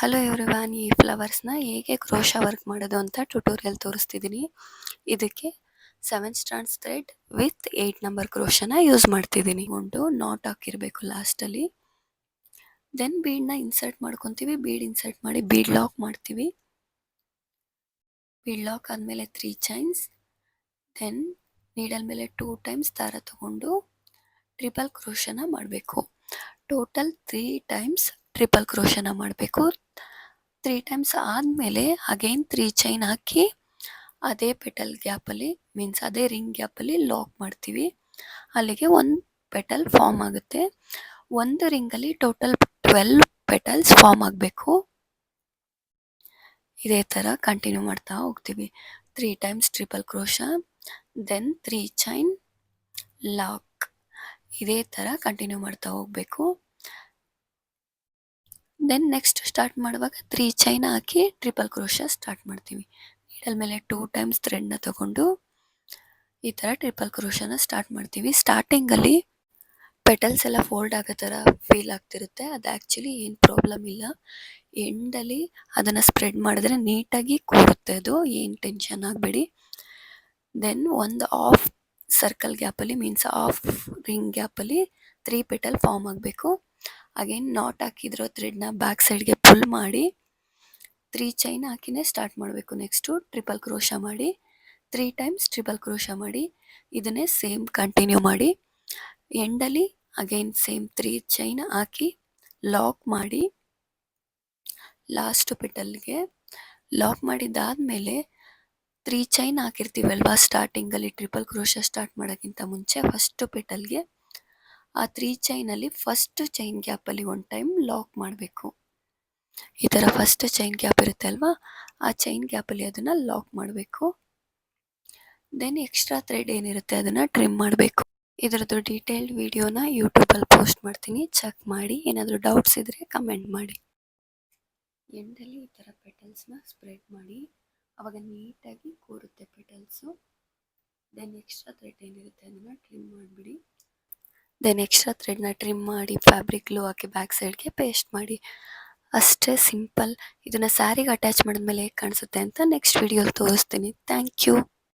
Hello everyone, ಈ ಫ್ಲವರ್ಸ್ನ ಹೇಗೆ crochet work ಮಾಡೋದು ಅಂತ ಟ್ಯುಟೋರಿಯಲ್ ತೋರಿಸ್ತಿದ್ದೀನಿ. ಇದಕ್ಕೆ 7 ಸ್ಟ್ರಾಂಡ್ಸ್ ಥ್ರೆಡ್ ವಿತ್ 8 ನಂಬರ್ ಕ್ರೋಶನ ಯೂಸ್ ಮಾಡ್ತಿದ್ದೀನಿ. ಒಂದು ನಾಟ್ ಹಾಕಿರಬೇಕು ಲಾಸ್ಟಲ್ಲಿ. ದೆನ್ ಬೀಡನ್ನ ಇನ್ಸರ್ಟ್ ಮಾಡ್ಕೊತೀವಿ. ಬೀಡ್ ಇನ್ಸರ್ಟ್ ಮಾಡಿ ಬೀಡ್ ಲಾಕ್ ಮಾಡ್ತೀವಿ. ಬೀಡ್ ಲಾಕ್ ಆದಮೇಲೆ 3 ಚೈನ್ಸ್. ದೆನ್ ನೀಡಲ್ ಮೇಲೆ 2 ಟೈಮ್ಸ್ ದಾರ ತಗೊಂಡು ಟ್ರಿಪಲ್ ಕ್ರೋಶನ ಮಾಡಬೇಕು. ಟೋಟಲ್ 3 ಟೈಮ್ಸ್ ಟ್ರಿಪಲ್ ಕ್ರೋಶನ ಮಾಡಬೇಕು. 3 ಟೈಮ್ಸ್ ಆದಮೇಲೆ ಅಗೈನ್ 3 ಚೈನ್ ಹಾಕಿ ಅದೇ ಪೆಟಲ್ ಗ್ಯಾಪಲ್ಲಿ ಮೀನ್ಸ್ ಅದೇ ರಿಂಗ್ ಗ್ಯಾಪಲ್ಲಿ ಲಾಕ್ ಮಾಡ್ತೀವಿ. ಅಲ್ಲಿಗೆ ಒಂದು ಪೆಟಲ್ ಫಾರ್ಮ್ ಆಗುತ್ತೆ. ಒಂದು ರಿಂಗಲ್ಲಿ ಟೋಟಲ್ 12 ಪೆಟಲ್ಸ್ ಫಾರ್ಮ್ ಆಗಬೇಕು. ಇದೇ ಥರ ಕಂಟಿನ್ಯೂ ಮಾಡ್ತಾ ಹೋಗ್ತೀವಿ. 3 times triple crochet, then 3 chain lock. ಇದೇ ಥರ ಕಂಟಿನ್ಯೂ ಮಾಡ್ತಾ ಹೋಗಬೇಕು. ದೆನ್ ನೆಕ್ಸ್ಟ್ ಸ್ಟಾರ್ಟ್ ಮಾಡುವಾಗ 3 ಚೈನ್ ಹಾಕಿ ಟ್ರಿಪಲ್ ಕ್ರೋಶ ಸ್ಟಾರ್ಟ್ ಮಾಡ್ತೀವಿ. ನೀಡಲ್ ಮೇಲೆ 2 ಟೈಮ್ಸ್ ಥ್ರೆಡ್ನ ತಗೊಂಡು ಈ ಥರ ಟ್ರಿಪಲ್ ಕ್ರೋಶನ ಸ್ಟಾರ್ಟ್ ಮಾಡ್ತೀವಿ. ಸ್ಟಾರ್ಟಿಂಗಲ್ಲಿ ಪೆಟಲ್ಸ್ ಎಲ್ಲ ಫೋಲ್ಡ್ ಆಗೋ ಥರ ಫೀಲ್ ಆಗ್ತಿರುತ್ತೆ. ಅದು ಆ್ಯಕ್ಚುಲಿ ಏನು ಪ್ರಾಬ್ಲಮ್ ಇಲ್ಲ. ಎಂಡಲ್ಲಿ ಅದನ್ನು ಸ್ಪ್ರೆಡ್ ಮಾಡಿದ್ರೆ ನೀಟಾಗಿ ಕೂರುತ್ತೆ. ಅದು ಏನು ಟೆನ್ಷನ್ ಆಗಬೇಡಿ. ದೆನ್ ಒಂದು ಆಫ್ ಸರ್ಕಲ್ ಗ್ಯಾಪಲ್ಲಿ ಮೀನ್ಸ್ ಆಫ್ ರಿಂಗ್ ಗ್ಯಾಪಲ್ಲಿ 3 ಪೆಟಲ್ ಫಾರ್ಮ್ ಆಗಬೇಕು. ಅಗೇನ್ ನಾಟ್ ಹಾಕಿದ್ರೋ ಥ್ರೆಡ್ನ ಬ್ಯಾಕ್ ಸೈಡ್ಗೆ ಪುಲ್ ಮಾಡಿ 3 ಚೈನ್ ಹಾಕಿನೇ ಸ್ಟಾರ್ಟ್ ಮಾಡಬೇಕು. ನೆಕ್ಸ್ಟು ಟ್ರಿಪಲ್ ಕ್ರೋಶ ಮಾಡಿ 3 ಟೈಮ್ಸ್ ಟ್ರಿಪಲ್ ಕ್ರೋಶ ಮಾಡಿ ಇದನ್ನೇ ಸೇಮ್ ಕಂಟಿನ್ಯೂ ಮಾಡಿ ಎಂಡಲ್ಲಿ ಅಗೈನ್ ಸೇಮ್ 3 ಚೈನ್ ಹಾಕಿ ಲಾಕ್ ಮಾಡಿ ಲಾಸ್ಟ್ ಪೆಟಲ್ಗೆ ಲಾಕ್ ಮಾಡಿದ್ದಾದಮೇಲೆ 3 ಚೈನ್ ಹಾಕಿರ್ತೀವಲ್ವಾ ಸ್ಟಾರ್ಟಿಂಗಲ್ಲಿ ಟ್ರಿಪಲ್ ಕ್ರೋಶ ಸ್ಟಾರ್ಟ್ ಮಾಡೋಕ್ಕಿಂತ ಮುಂಚೆ ಫಸ್ಟು ಪೆಟಲ್ಗೆ ಆ 3 ಚೈನಲ್ಲಿ ಫಸ್ಟ್ ಚೈನ್ ಗ್ಯಾಪಲ್ಲಿ 1 ಟೈಮ್ ಲಾಕ್ ಮಾಡಬೇಕು. ಈ ಥರ ಫಸ್ಟ್ ಚೈನ್ ಗ್ಯಾಪ್ ಇರುತ್ತೆ ಅಲ್ವಾ, ಆ ಚೈನ್ ಗ್ಯಾಪಲ್ಲಿ ಅದನ್ನು ಲಾಕ್ ಮಾಡಬೇಕು. ದೆನ್ ಎಕ್ಸ್ಟ್ರಾ ಥ್ರೆಡ್ ಏನಿರುತ್ತೆ ಅದನ್ನು ಟ್ರಿಮ್ ಮಾಡಬೇಕು. ಇದರದ್ದು ಡೀಟೇಲ್ಡ್ ವಿಡಿಯೋನ ಯೂಟ್ಯೂಬಲ್ಲಿ ಪೋಸ್ಟ್ ಮಾಡ್ತೀನಿ, ಚೆಕ್ ಮಾಡಿ. ಏನಾದರೂ ಡೌಟ್ಸ್ ಇದ್ದರೆ ಕಮೆಂಟ್ ಮಾಡಿ. ಎಂಡಲ್ಲಿ ಈ ಥರ ಪೆಟಲ್ಸ್ನ ಸ್ಪ್ರೆಡ್ ಮಾಡಿ ಆವಾಗ ನೀಟಾಗಿ ಕೂರುತ್ತೆ ಪೆಟಲ್ಸು. ದೆನ್ ಎಕ್ಸ್ಟ್ರಾ ಥ್ರೆಡ್ ಏನಿರುತ್ತೆ ಅದನ್ನು ಟ್ರಿಮ್ ಮಾಡಿಬಿಡಿ. ದೆನ್ ಎಕ್ಸ್ಟ್ರಾ ಥ್ರೆಡ್ನ ಟ್ರಿಮ್ ಮಾಡಿ ಫ್ಯಾಬ್ರಿಕ್ ಗ್ಲೂ ಹಾಕಿ ಬ್ಯಾಕ್ ಸೈಡ್ಗೆ ಪೇಸ್ಟ್ ಮಾಡಿ. ಅಷ್ಟೇ ಸಿಂಪಲ್. ಇದನ್ನು ಸ್ಯಾರಿಗೆ ಅಟ್ಯಾಚ್ ಮಾಡಿದ್ಮೇಲೆ ಹೇಗೆ ಕಾಣಿಸುತ್ತೆ ಅಂತ ನೆಕ್ಸ್ಟ್ ವಿಡಿಯೋಲಿ ತೋರಿಸ್ತೀನಿ. Thank you.